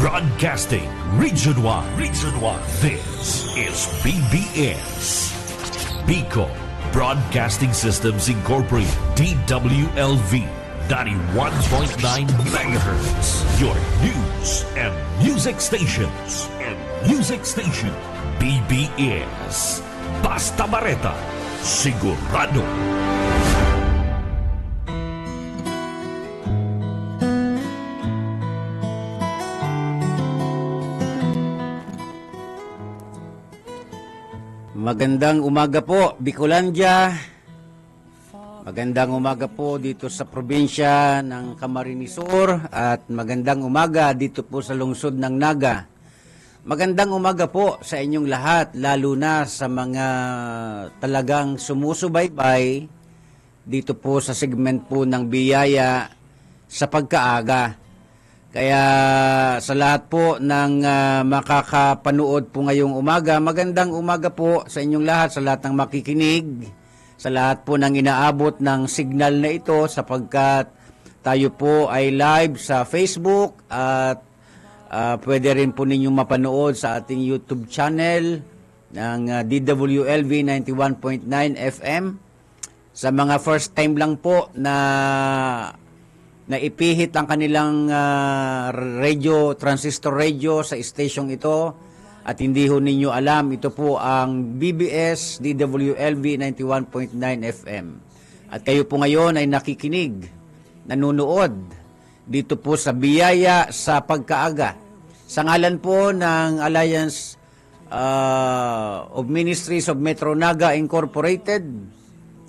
Broadcasting Region 1. Region 1. This is BBS. Bicol Broadcasting Systems Incorporated. DWLV 91.9 MHz. Your news and music stations. BBS. Basta Bareta. Sigurado. Magandang umaga po, Bicolandia. Magandang umaga po dito sa probinsya ng Camarines Sur at magandang umaga dito po sa lungsod ng Naga. Magandang umaga po sa inyong lahat, lalo na sa mga talagang sumusubaybay dito po sa segment po ng biyaya sa pagkaaga. Kaya sa lahat po ng makakapanood po ngayong umaga, magandang umaga po sa inyong lahat, sa lahat ng makikinig, sa lahat po ng inaabot ng signal na ito sapagkat tayo po ay live sa Facebook at pwede rin po ninyong mapanood sa ating YouTube channel ng DWLV 91.9 FM. Sa mga first time lang po na ipihit ang kanilang transistor radio sa stasyong ito at hindi ho ninyo alam, ito po ang BBS DWLV 91.9 FM. At kayo po ngayon ay nakikinig, nanonood dito po sa Biyaya sa Pagkaaga. Sa ngalan po ng Alliance of Ministries of Metro Naga Incorporated,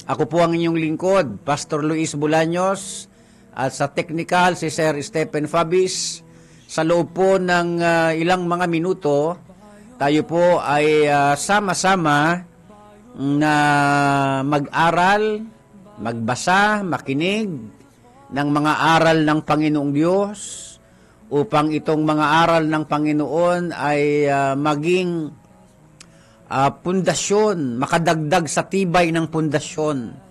ako po ang inyong lingkod, Pastor Luis Bolaños, at sa technical, si Sir Stephen Fabis. Sa loob po ng ilang mga minuto, tayo po ay sama-sama na mag-aral, magbasa, makinig ng mga aral ng Panginoong Diyos upang itong mga aral ng Panginoon ay maging pundasyon, makadagdag sa tibay ng pundasyon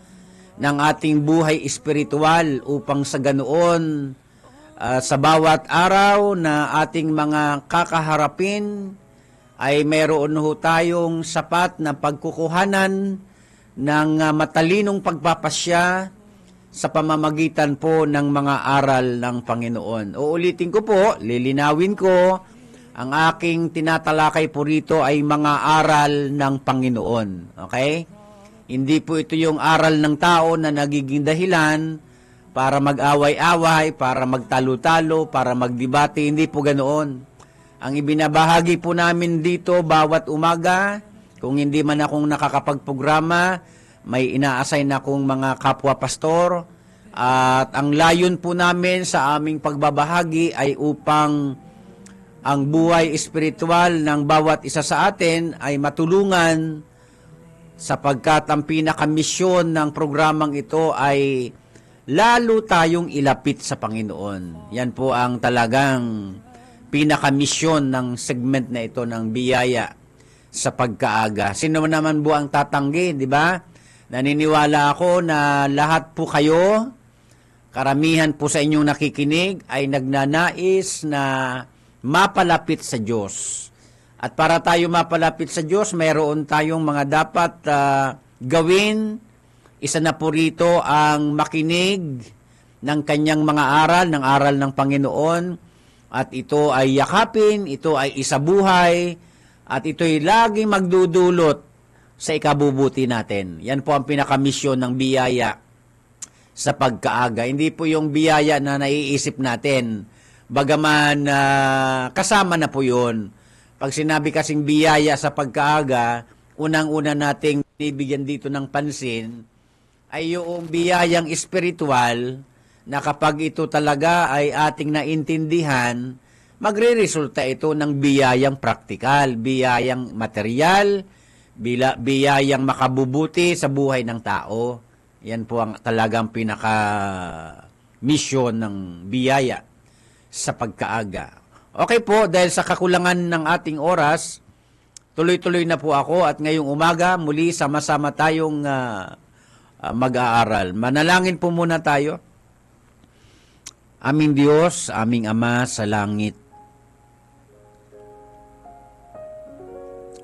ng ating buhay espiritual upang sa ganoon sa bawat araw na ating mga kakaharapin ay mayroon ho tayong sapat na pagkukuhanan ng matalinong pagpapasya sa pamamagitan po ng mga aral ng Panginoon. Uulitin ko po, lilinawin ko, ang aking tinatalakay po rito ay mga aral ng Panginoon. Okay? Hindi po ito yung aral ng tao na nagiging dahilan para mag-away-away, para magtalo-talo, para magdebate. Hindi po ganoon. Ang ibinabahagi po namin dito bawat umaga, kung hindi man akong nakakapagprograma, may ina-assign akong mga kapwa-pastor. At ang layon po namin sa aming pagbabahagi ay upang ang buhay espiritual ng bawat isa sa atin ay matulungan sapagkat ang pinakamisyon ng programang ito ay lalo tayong ilapit sa Panginoon. Yan po ang talagang pinakamisyon ng segment na ito ng biyaya sa pagkaaga. Sino naman po ang tatanggi, di ba? Naniniwala ako na lahat po kayo, karamihan po sa inyong nakikinig, ay nagnanais na mapalapit sa Diyos. At para tayo mapalapit sa Diyos, mayroon tayong mga dapat gawin. Isa na po rito ang makinig ng kanyang mga aral, ng aral ng Panginoon. At ito ay yakapin, ito ay isabuhay, at ito ay laging magdudulot sa ikabubuti natin. Yan po ang pinakamisyon ng biyaya sa pagkaaga. Hindi po yung biyaya na naiisip natin. Bagaman kasama na po yun. Pag sinabi kasing biyaya sa pagkaaga, unang-una nating bibigyan dito ng pansin ay yung biyayang espiritual na kapag ito talaga ay ating naintindihan, magre-resulta ito ng biyayang praktikal, biyayang material, biyayang makabubuti sa buhay ng tao. Yan po ang talagang pinaka-mission ng biyaya sa pagkaaga. Okay po, dahil sa kakulangan ng ating oras, tuloy-tuloy na po ako at ngayong umaga muli sama-sama tayong mag-aaral. Manalangin po muna tayo. Aming Diyos, aming Ama sa langit,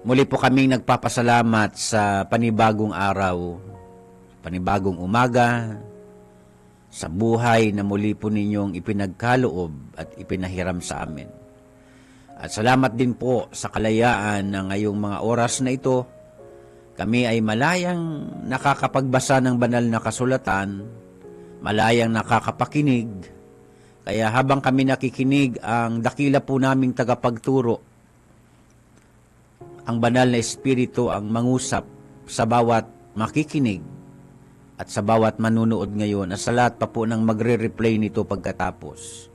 Muli po kaming nagpapasalamat sa panibagong araw, panibagong umaga, sa buhay na muli po ninyong ipinagkaloob at ipinahiram sa amin. At salamat din po sa kalayaan na ngayong mga oras na ito, kami ay malayang nakakapagbasa ng banal na kasulatan, malayang nakakapakinig, kaya habang kami nakikinig, ang dakila po naming tagapagturo, ang banal na Espiritu ang mangusap sa bawat makikinig at sa bawat manunood ngayon at sa lahat pa po ng magre-replay nito pagkatapos.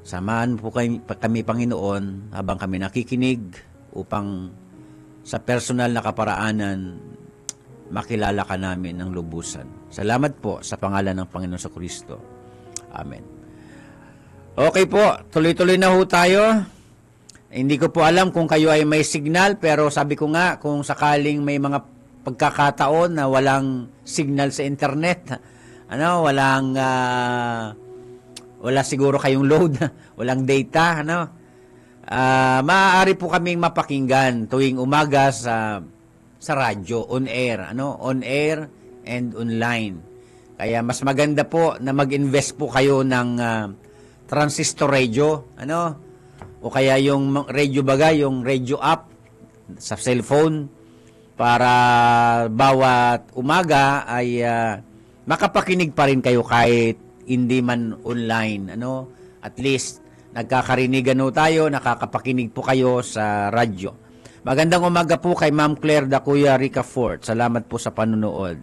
Samahan po kami, Panginoon, habang kami nakikinig upang sa personal na kaparaanan makilala ka namin ng lubusan. Salamat po sa pangalan ng Panginoon sa Kristo. Amen. Okay po, tuloy-tuloy na ho tayo. Hindi ko po alam kung kayo ay may signal, pero sabi ko nga, kung sakaling may mga pagkakataon na walang signal sa internet, wala siguro kayong load, walang data, maaari po kaming mapakinggan tuwing umaga sa radyo, on air, on air and online. Kaya mas maganda po na mag-invest po kayo ng transistor radio, o kaya yung radio bagay, yung radio app sa cellphone, para bawat umaga ay makapakinig pa rin kayo kahit hindi man online. At least nagkakarinigan tayo, nakakapakinig po kayo sa radyo. Magandang umaga po kay Ma'am Claire da Kuya Rica Fort. Salamat po sa panunood.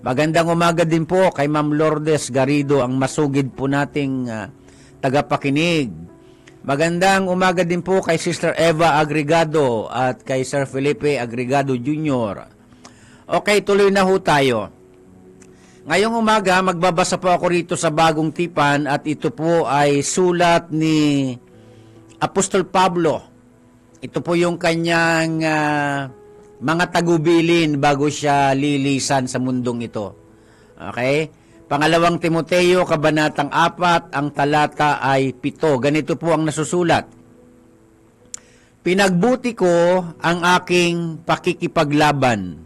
Magandang umaga din po kay Ma'am Lourdes Garrido, ang masugid po nating tagapakinig. Magandang umaga din po kay Sister Eva Agregado at kay Sir Felipe Agregado Jr. Okay, tuloy na ho tayo. Ngayong umaga, magbabasa po ako rito sa Bagong Tipan at ito po ay sulat ni Apostol Pablo. Ito po yung kanyang mga tagubilin bago siya lilisan sa mundong ito. Okay? Pangalawang Timoteo, Kabanatang 4, ang talata ay 7. Ganito po ang nasusulat. Pinagbuti ko ang aking pakikipaglaban.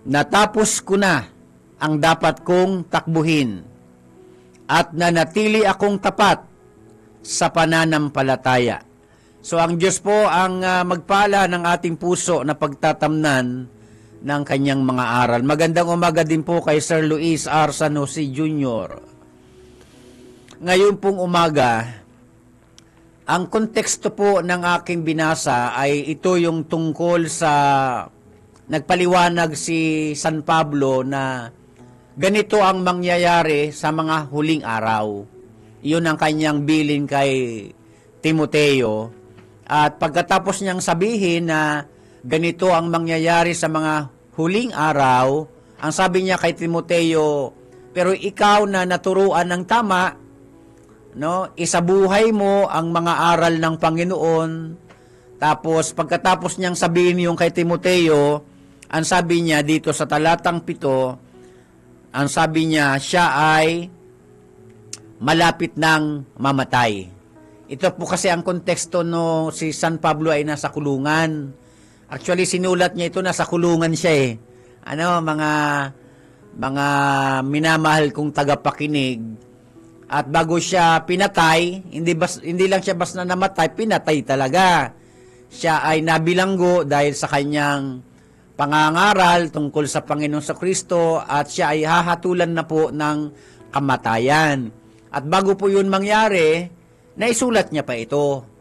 Natapos ko na ang dapat kong takbuhin at nanatili akong tapat sa pananampalataya. So ang Diyos po ang magpala ng ating puso na pagtatamnan ng kanyang mga aral. Magandang umaga din po kay Sir Luis R. San Jose Jr. Ngayon pong umaga, ang konteksto po ng aking binasa ay ito yung tungkol sa nagpaliwanag si San Pablo na ganito ang mangyayari sa mga huling araw. Iyon ang kanyang bilin kay Timoteo. At pagkatapos niyang sabihin na ganito ang mangyayari sa mga huling araw, ang sabi niya kay Timoteo, pero ikaw na naturuan ng tama, isabuhay mo ang mga aral ng Panginoon. Tapos pagkatapos niyang sabihin yung kay Timoteo, ang sabi niya dito sa talatang 7, ang sabi niya, siya ay malapit ng mamatay. Ito po kasi ang konteksto no si San Pablo ay nasa kulungan. Actually, sinulat niya ito, nasa kulungan siya mga minamahal kong tagapakinig. At bago siya pinatay, hindi lang siya basta namatay, pinatay talaga. Siya ay nabilanggo dahil sa kanyang pangangaral tungkol sa Panginoon sa Kristo at siya ay hahatulan na po ng kamatayan. At bago po yun mangyari, naisulat niya pa ito.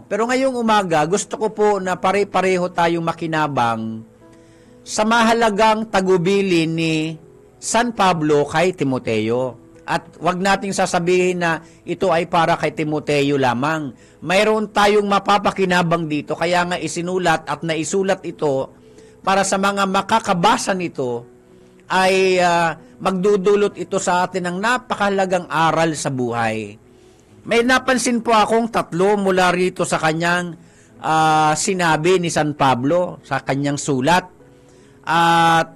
Pero ngayong umaga, gusto ko po na pare-pareho tayong makinabang sa mahalagang tagubilin ni San Pablo kay Timoteo. At wag nating sasabihin na ito ay para kay Timoteo lamang. Mayroon tayong mapapakinabang dito, kaya nga isinulat at naisulat ito para sa mga makakabasa nito ay magdudulot ito sa atin ng napakahalagang aral sa buhay. May napansin po akong 3 mula rito sa kanyang sinabi ni San Pablo sa kanyang sulat. At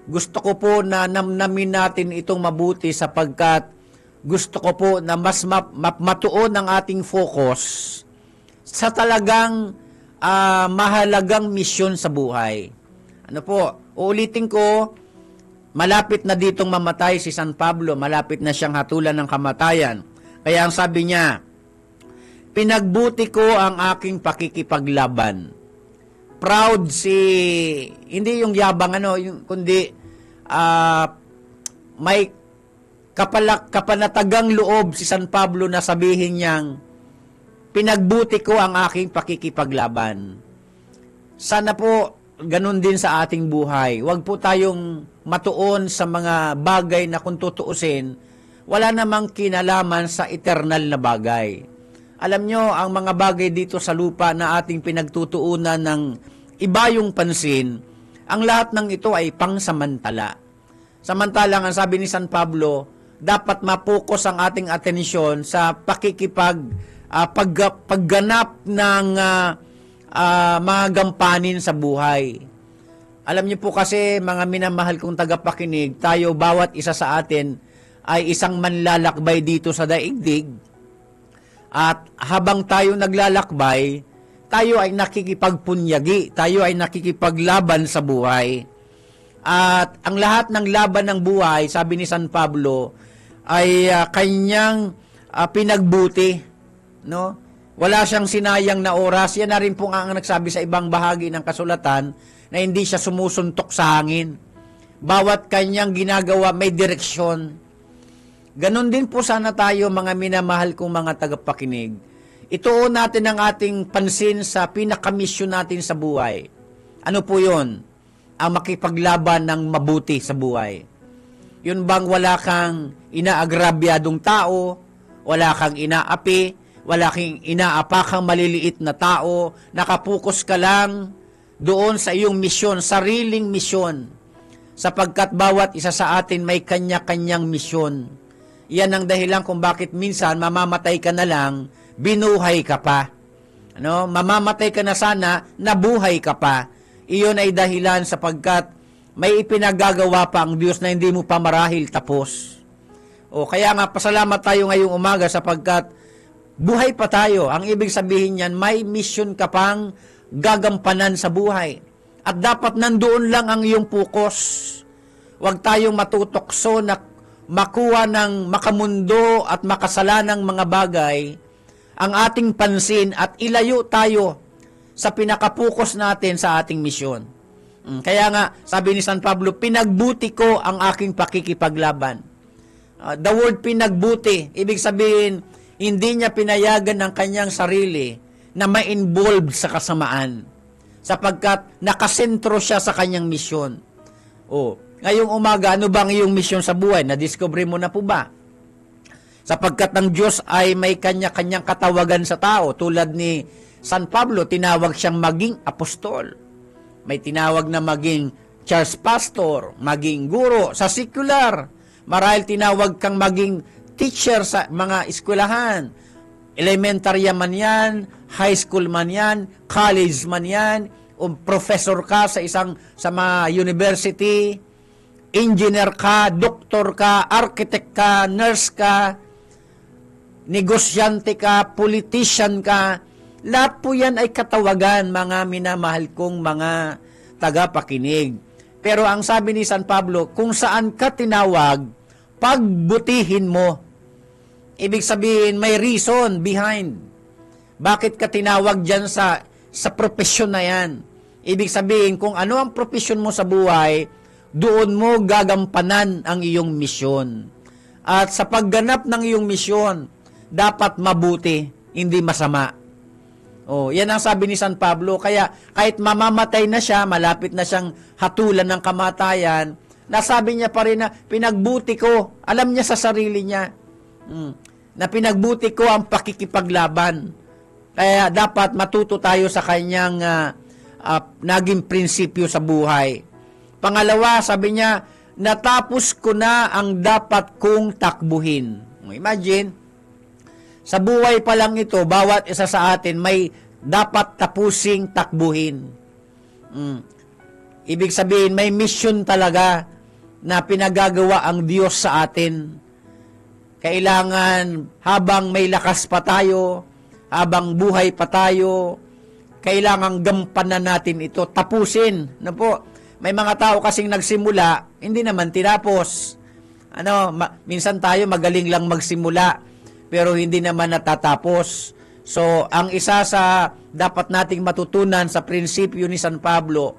gusto ko po na namnamin natin itong mabuti sapagkat gusto ko po na mas matuon ang ating focus sa talagang mahalagang misyon sa buhay. Ano po, uulitin ko, malapit na ditong mamatay si San Pablo, malapit na siyang hatulan ng kamatayan. Kaya ang sabi niya, pinagbuti ko ang aking pakikipaglaban. Proud hindi yung yabang kundi may kapanatagang loob si San Pablo na sabihin niyang, pinagbuti ko ang aking pakikipaglaban. Sana po, ganun din sa ating buhay. Huwag po tayong matuon sa mga bagay na kung tutuusin, wala namang kinalaman sa eternal na bagay. Alam nyo, ang mga bagay dito sa lupa na ating pinagtutuunan ng iba yung pansin, ang lahat ng ito ay pangsamantala. Samantalang, ang sabi ni San Pablo, dapat mapokus ang ating atensyon sa pagganap ng mga gampanin sa buhay. Alam niyo po kasi, mga minamahal kong tagapakinig, tayo, bawat isa sa atin ay isang manlalakbay dito sa daigdig. At habang tayo naglalakbay, tayo ay nakikipagpunyagi, tayo ay nakikipaglaban sa buhay. At ang lahat ng laban ng buhay, sabi ni San Pablo, ay kanyang pinagbuti. No? Wala siyang sinayang na oras. Yan na rin po ang nagsabi sa ibang bahagi ng kasulatan na hindi siya sumusuntok sa hangin. Bawat kanyang ginagawa may direksyon. Ganon din po sana tayo, mga minamahal kong mga tagapakinig. Ituon natin ang ating pansin sa pinakamisyon natin sa buhay. Ano po yun? Ang makipaglaban ng mabuti sa buhay. Yun bang wala kang inaagrabyadong tao, wala kang inaapi, wala kang inaapakang maliliit na tao, nakapokus ka lang doon sa iyong misyon, sariling misyon, sapagkat bawat isa sa atin may kanya-kanyang misyon. Yan ang dahilan kung bakit minsan mamamatay ka na lang, binuhay ka pa. Mamamatay ka na sana, nabuhay ka pa. Iyon ay dahilan sapagkat may ipinagagawa pa ang Diyos na hindi mo pa marahil tapos. Kaya nga, pasalamat tayo ngayong umaga sapagkat buhay pa tayo. Ang ibig sabihin niyan, may mission ka pang gagampanan sa buhay. At dapat nandoon lang ang iyong focus. Huwag tayong matutokso na makuha ng makamundo at makasalanang mga bagay ang ating pansin at ilayo tayo sa pinakapokus natin sa ating misyon. Kaya nga, sabi ni San Pablo, pinagbuti ko ang aking pakikipaglaban. The word pinagbuti, ibig sabihin, hindi niya pinayagan ng kanyang sarili na ma-involve sa kasamaan sapagkat nakasentro siya sa kanyang misyon. Ngayong umaga, ano bang iyong misyon sa buhay? Na-discover mo na po ba? Sapagkat ang Diyos ay may kanya-kanyang katawagan sa tao. Tulad ni San Pablo, tinawag siyang maging apostol. May tinawag na maging church pastor, maging guro sa secular. Marahil tinawag kang maging teacher sa mga eskwelahan. Elementary man yan, high school man yan, college man yan, o professor ka sa mga university, engineer ka, doktor ka, architect ka, nurse ka, negosyante ka, politician ka. Lahat po yan ay katawagan, mga minamahal kong mga tagapakinig. Pero ang sabi ni San Pablo, kung saan ka tinawag, pagbutihin mo. Ibig sabihin, may reason behind. Bakit ka tinawag dyan sa profesyon na yan? Ibig sabihin, kung ano ang profesyon mo sa buhay, doon mo gagampanan ang iyong misyon. At sa pagganap ng iyong misyon, dapat mabuti, hindi masama. Yan ang sabi ni San Pablo. Kaya kahit mamamatay na siya, malapit na siyang hatulan ng kamatayan, nasabi niya pa rin na pinagbuti ko. Alam niya sa sarili niya na pinagbuti ko ang pakikipaglaban. Kaya dapat matuto tayo sa kanyang naging prinsipyo sa buhay. Pangalawa, sabi niya, natapos ko na ang dapat kong takbuhin. Imagine, sa buhay pa lang ito, bawat isa sa atin may dapat tapusing takbuhin. Ibig sabihin, may mission talaga na pinagagawa ang Diyos sa atin. Kailangan habang may lakas pa tayo, habang buhay pa tayo, kailangang gampanan natin ito, tapusin. Ano po? May mga tao kasing nagsimula, hindi naman tinapos. Minsan tayo magaling lang magsimula, pero hindi naman natatapos. So, ang isa sa dapat nating matutunan sa prinsipyo ni San Pablo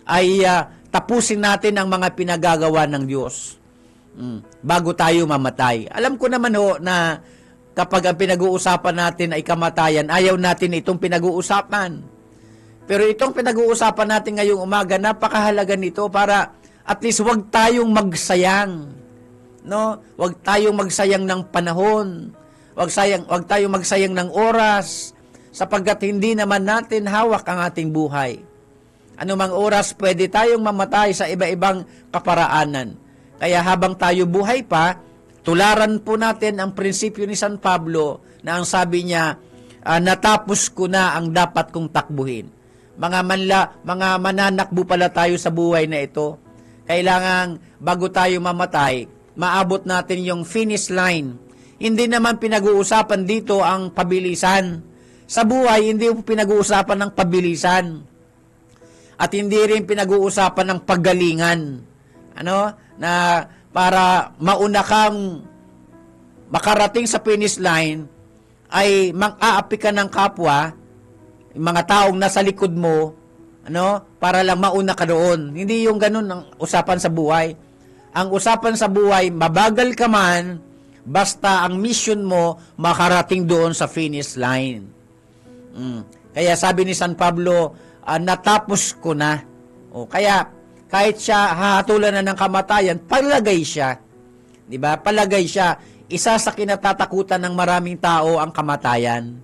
ay tapusin natin ang mga pinagagawa ng Diyos bago tayo mamatay. Alam ko naman na kapag ang pinag-uusapan natin ay kamatayan, ayaw natin itong pinag-uusapan. Pero itong pinag-uusapan natin ngayong umaga, napakahalaga nito para at least wag tayong magsayang. No? Wag tayong magsayang ng panahon. Wag tayong magsayang ng oras sapagkat hindi naman natin hawak ang ating buhay. Anumang oras pwede tayong mamatay sa iba-ibang kaparaanan. Kaya habang tayo buhay pa, tularan po natin ang prinsipyo ni San Pablo na ang sabi niya, natapos ko na ang dapat kong takbuhin. Mga mananakbo pala tayo sa buhay na ito. Kailangan bago tayo mamatay, maabot natin yung finish line. Hindi naman pinag-uusapan dito ang pabilisan. Sa buhay, hindi po pinag-uusapan ng pabilisan. At hindi rin pinag-uusapan ng paggalingan. Na para mauna kang makarating sa finish line, ay mag-aapi ka ng kapwa, mga taong nasa likod mo, para lang mauna ka doon. Hindi yung ganun ang usapan sa buhay. Ang usapan sa buhay, mabagal ka man, basta ang mission mo, makarating doon sa finish line. Kaya sabi ni San Pablo, natapos ko na. Kaya, kahit siya hahatulan na ng kamatayan, palagay siya. Diba? Palagay siya. Isa sa kinatatakutan ng maraming tao ang kamatayan.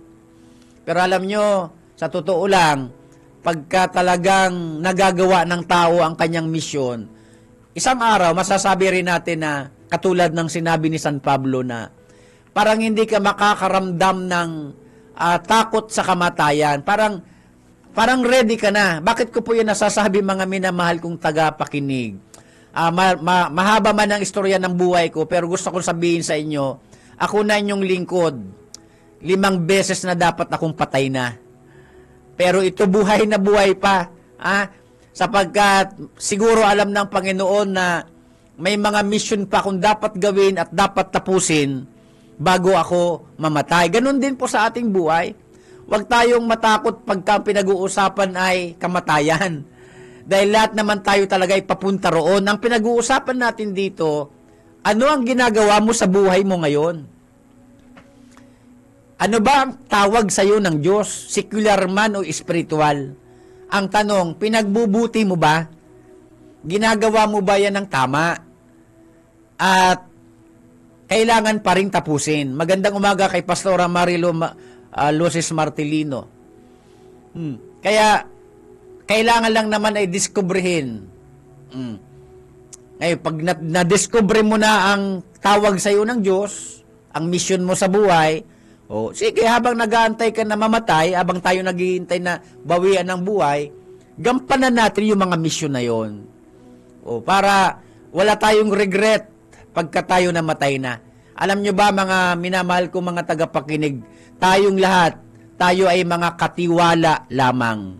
Pero alam nyo, sa totoo lang, pagka talagang nagagawa ng tao ang kanyang misyon, isang araw, masasabi rin natin na, katulad ng sinabi ni San Pablo na, parang hindi ka makakaramdam ng takot sa kamatayan. Parang ready ka na. Bakit ko po yan nasasabi, mga minamahal kong tagapakinig? Mahaba man ang istorya ng buhay ko, pero gusto kong sabihin sa inyo, ako na inyong lingkod. 5 beses na dapat akong patay na. Pero ito buhay na buhay pa. Sapagkat siguro alam ng Panginoon na may mga mission pa akong dapat gawin at dapat tapusin bago ako mamatay. Ganon din po sa ating buhay. Huwag tayong matakot pagka pinag-uusapan ay kamatayan. Dahil lahat naman tayo talaga ay papunta roon. Ang pinag-uusapan natin dito, ano ang ginagawa mo sa buhay mo ngayon? Ano ba ang tawag sa iyo ng Diyos? Secular man o spiritual? Ang tanong, pinagbubuti mo ba? Ginagawa mo ba yan ng tama? At kailangan pa rin tapusin. Magandang umaga kay Pastora Marilo Luces Martilino. Kaya, kailangan lang naman ay diskubrihin. Ngayon, pag na-discover mo na ang tawag sa iyo ng Diyos, ang mission mo sa buhay, sige, habang nag-aantay ka na mamatay, habang tayo naghihintay na bawian ng buhay, gampanan natin yung mga mission na yon. Para wala tayong regret pagka tayo namatay na. Alam nyo ba, mga minamahal ko mga tagapakinig, tayong lahat, tayo ay mga katiwala lamang.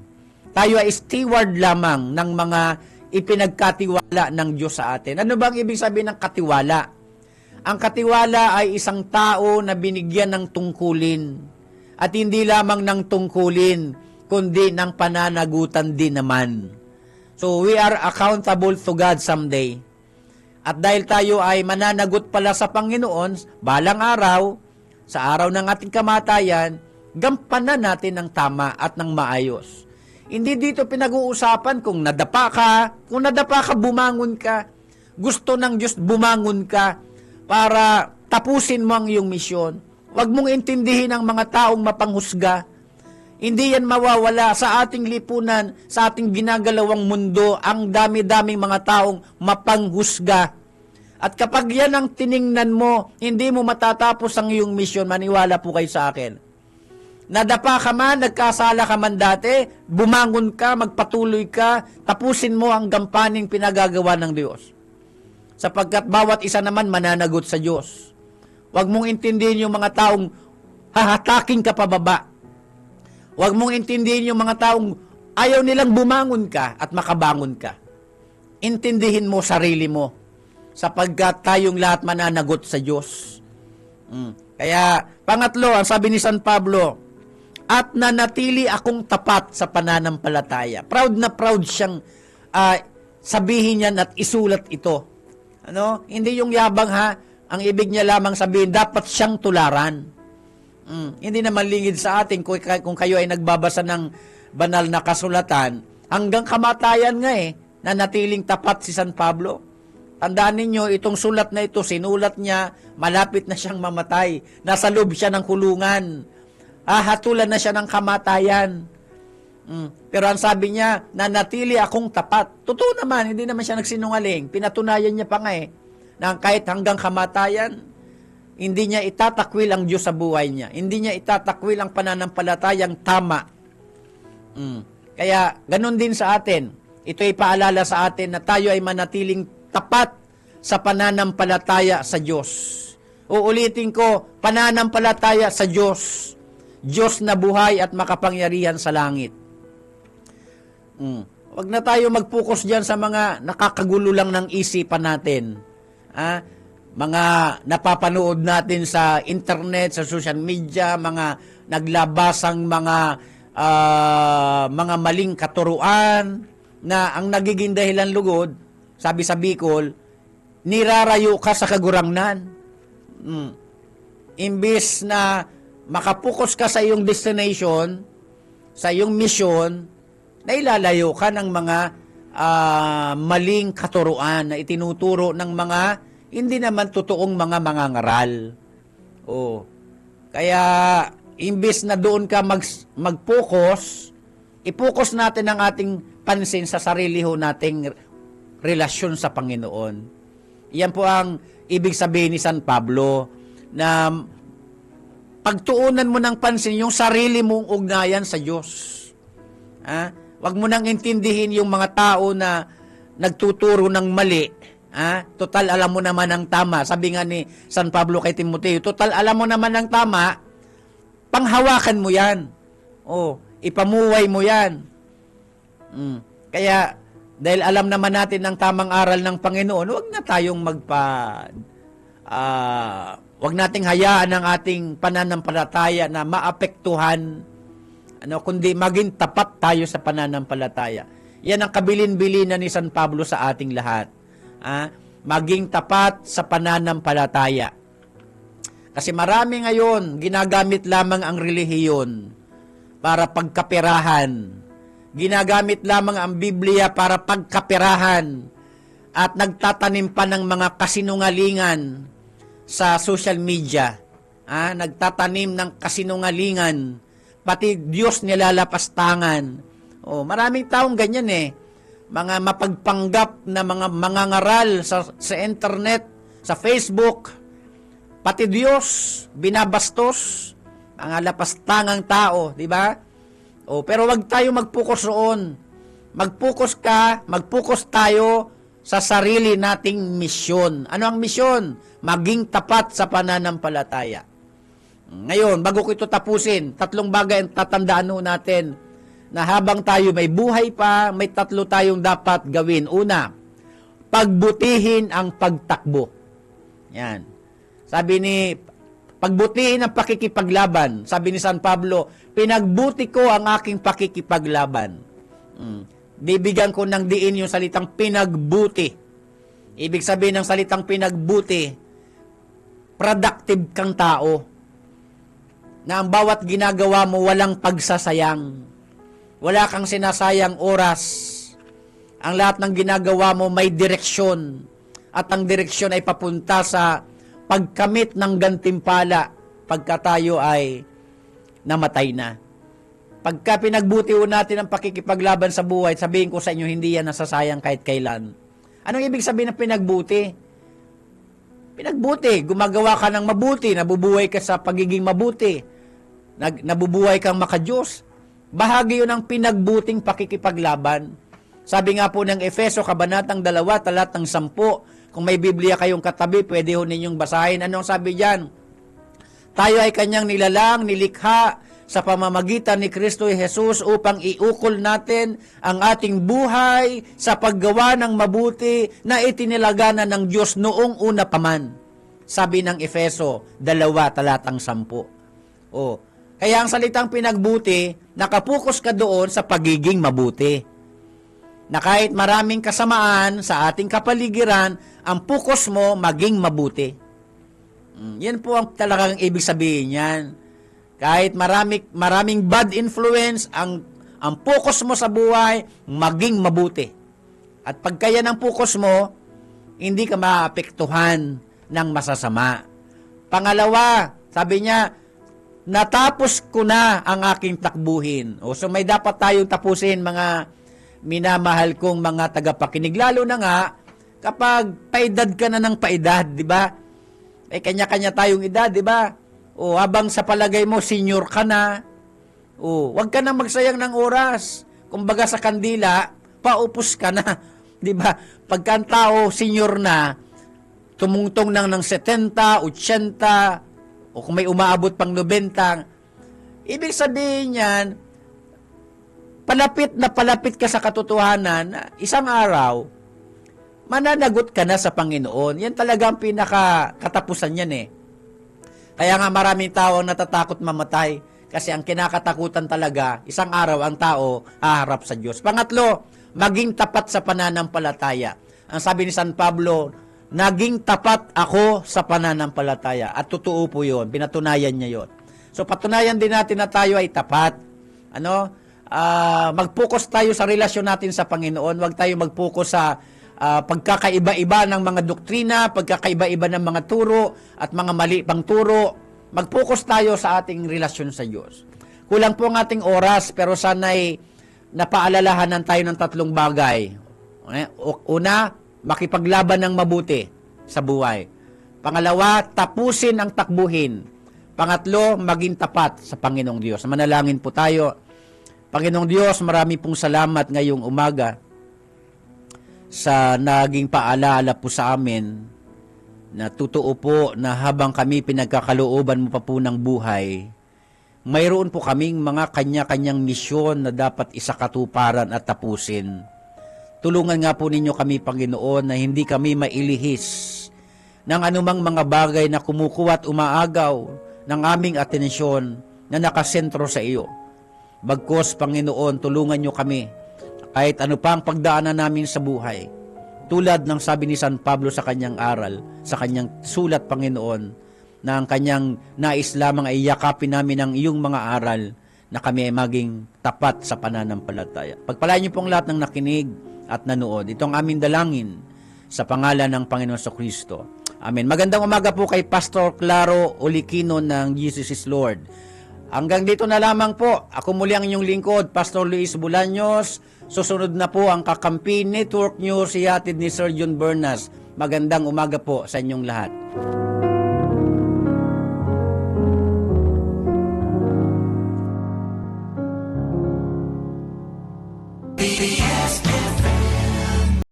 Tayo ay steward lamang ng mga ipinagkatiwala ng Diyos sa atin. Ano ba ang ibig sabihin ng katiwala? Ang katiwala ay isang tao na binigyan ng tungkulin. At hindi lamang ng tungkulin, kundi ng pananagutan din naman. So, we are accountable to God someday. At dahil tayo ay mananagot pala sa Panginoon, balang araw, sa araw ng ating kamatayan, gampanan natin ng tama at ng maayos. Hindi dito pinag-uusapan kung nadapa ka. Kung nadapa ka, bumangon ka. Gusto ng Diyos, bumangon ka para tapusin mo ang iyong misyon. Huwag mong intindihin ang mga taong mapanghusga. Hindi yan mawawala sa ating lipunan, sa ating ginagalawang mundo, ang dami-daming mga taong mapanghusga. At kapag yan ang tiningnan mo, hindi mo matatapos ang iyong misyon, maniwala po kayo sa akin. Nadapa ka man, nagkasala ka man dati, bumangon ka, magpatuloy ka, tapusin mo ang gampaning pinagagawa ng Diyos. Sapagkat bawat isa naman mananagot sa Diyos. Huwag mong intindihin yung mga taong hahataking ka pababa. Huwag mong intindihin yung mga taong ayaw nilang bumangon ka at makabangon ka. Intindihin mo sarili mo, sapagkat tayong lahat mananagot sa Diyos. Kaya, pangatlo, ang sabi ni San Pablo, at nanatili akong tapat sa pananampalataya. Proud na proud siyang sabihin yan at isulat ito. Ano? Hindi yung yabang ha, ang ibig niya lamang sabihin, dapat siyang tularan. Hindi naman lingid sa atin kung kayo ay nagbabasa ng banal na kasulatan, hanggang kamatayan nga nanatiling tapat si San Pablo. Tandaan ninyo, itong sulat na ito, sinulat niya, malapit na siyang mamatay. Nasa loob siya ng kulungan. Hatulan na siya ng kamatayan. Pero ang sabi niya, nanatili akong tapat. Totoo naman, hindi naman siya nagsinungaling. Pinatunayan niya pa nga na kahit hanggang kamatayan, hindi niya itatakwil ang Diyos sa buhay niya. Hindi niya itatakwil ang pananampalatayang tama. Kaya, ganun din sa atin. Ito'y paalala sa atin na tayo ay manatiling tapat sa pananampalataya sa Diyos. Uulitin ko, pananampalataya sa Diyos. Diyos na buhay at makapangyarihan sa langit. Huwag na tayo mag-focus dyan sa mga nakakagulo lang ng isipan natin. Mga napapanood natin sa internet, sa social media, mga naglabasang mga maling katuruan na ang nagiging dahilan lugod, sabi sa Bicol, nirarayo ka sa kagurangnan. Imbis na makapokus ka sa iyong destination, sa iyong mission, na ilalayo ka ng mga maling katuruan na itinuturo ng mga hindi naman totoong mga mangangaral. Kaya, imbis na doon ka mag-focus, i-focus natin ang ating pansin sa sarili ho nating relasyon sa Panginoon. Iyan po ang ibig sabihin ni San Pablo, na pagtuunan mo ng pansin yung sarili mong ugnayan sa Diyos. Huwag mo nang intindihin yung mga tao na nagtuturo ng mali. Total, alam mo naman ang tama. Sabi nga ni San Pablo kay Timoteo, total, alam mo naman ang tama, panghawakan mo yan. Ipamuway mo yan. Kaya, dahil alam naman natin ang tamang aral ng Panginoon, huwag na tayong huwag nating hayaan ang ating pananampalataya na maapektuhan, kundi maging tapat tayo sa pananampalataya. Yan ang kabilin-bilinan ni San Pablo sa ating lahat. Maging tapat sa pananampalataya. Kasi marami ngayon, ginagamit lamang ang relihiyon para pagkaperahan. Ginagamit lamang ang Biblia para pagkaperahan. At nagtatanim pa ng mga kasinungalingan sa social media. Nagtatanim ng kasinungalingan. Pati Diyos nilalapastangan. Maraming taong ganyan mga mapagpanggap na mga mangangaral sa internet, sa Facebook. Pati Diyos binabastos, mga lapastangang tao, di ba? Pero wag tayo mag-focus roon. Mag-focus tayo sa sarili nating misyon. Ano ang misyon? Maging tapat sa pananampalataya. Ngayon, bago ko ito tapusin, 3 bagay ang tatandaan natin na habang tayo may buhay pa, may 3 tayong dapat gawin. Una, pagbutihin ang pagtakbo. Yan. Pagbutihin ang pakikipaglaban. Sabi ni San Pablo, pinagbuti ko ang aking pakikipaglaban. Bibigyan ko ng diin yung salitang pinagbuti. Ibig sabihin ng salitang pinagbuti, productive kang tao. Na ang bawat ginagawa mo walang pagsasayang. Wala kang sinasayang oras. Ang lahat ng ginagawa mo may direksyon. At ang direksyon ay papunta sa pagkamit ng gantimpala pagka tayo ay namatay na. Pagka pinagbuti natin ang pakikipaglaban sa buhay, sabihin ko sa inyo, hindi yan nasasayang kahit kailan. Anong ibig sabihin ng pinagbuti? Pinagbuti, gumagawa ka ng mabuti, nabubuhay ka sa pagiging mabuti, nabubuhay kang makadiyos. Bahagi yun ng pinagbuting pakikipaglaban. Sabi nga po ng Efeso, Kabanatang 2, talatang 10, kung may Biblia kayong katabi, pwede ho ninyong basahin. Anong sabi diyan? Tayo ay kanyang nilalang, nilikha sa pamamagitan ni Kristo Jesus upang iukol natin ang ating buhay sa paggawa ng mabuti na itinilagana ng Diyos noong una pa man. Sabi ng Efeso 2:10. Kaya ang salitang pinagbuti, nakapokus ka doon sa pagiging mabuti. Na kahit maraming kasamaan sa ating kapaligiran, ang focus mo maging mabuti. Yan po ang talagang ibig sabihin yan. Kahit maraming bad influence, ang focus mo sa buhay, maging mabuti. At pagka yan ang focus mo, hindi ka maapektuhan ng masasama. Pangalawa, sabi niya, natapos ko na ang aking takbuhin. So may dapat tayong tapusin, mga minamahal kong mga tagapakinig. Lalo na nga, kapag paedad ka na ng paedad, di ba? Kanya-kanya tayong edad, di ba? Habang sa palagay mo, senior ka na, wag ka na magsayang ng oras. Kumbaga sa kandila, paupos ka na. Di ba? Pagka ang tao, senior na, tumungtong nang ng 70, 80, o kung may umaabot pang 90, ibig sabihin yan, palapit na palapit ka sa katotohanan, isang araw, mananagot ka na sa Panginoon. Yan talaga ang pinakakatapusan yan Kaya nga maraming tao ang natatakot mamatay kasi ang kinakatakutan talaga, isang araw ang tao haharap sa Diyos. Pangatlo, maging tapat sa pananampalataya. Ang sabi ni San Pablo, naging tapat ako sa pananampalataya. At totoo po yun, pinatunayan niya yun. So patunayan din natin na tayo ay tapat. Mag-focus tayo sa relasyon natin sa Panginoon. Huwag tayo mag-focus sa pagkakaiba-iba ng mga doktrina, pagkakaiba-iba ng mga turo at mga mali pang turo. Mag-focus tayo sa ating relasyon sa Diyos. Kulang po ang ating oras, pero sana'y napaalalahanan tayo ng 3 bagay. Una, makipaglaban ng mabuti sa buhay. Pangalawa, tapusin ang takbuhin. Pangatlo, maging tapat sa Panginoong Diyos. Manalangin po tayo. Panginoong Diyos, marami pong salamat ngayong umaga sa naging paalaala po sa amin na totoo po na habang kami pinagkakalooban mo pa po ng buhay, mayroon po kaming mga kanya-kanyang misyon na dapat isakatuparan at tapusin. Tulungan nga po ninyo kami, Panginoon, na hindi kami mailihis ng anumang mga bagay na kumukuha at umaagaw ng aming atensyon na nakasentro sa iyo. Bagkus, Panginoon, tulungan nyo kami kahit ano pa ang pagdaanan namin sa buhay. Tulad ng sabi ni San Pablo sa kanyang aral, sa kanyang sulat, Panginoon, na ang kanyang nais lamang ay yakapin namin ang iyong mga aral na kami ay maging tapat sa pananampalataya. Pagpalain niyo pong lahat ng nakinig at nanood. Ito ang aming dalangin sa pangalan ng Panginoon sa Kristo. Amen. Magandang umaga po kay Pastor Claro Olikino ng Jesus is Lord. Hanggang dito na lamang po. Ako muli ang inyong lingkod, Pastor Luis Bulaños. Susunod na po ang Kakampi Network News, ihatid ni Sir John Bernas. Magandang umaga po sa inyong lahat.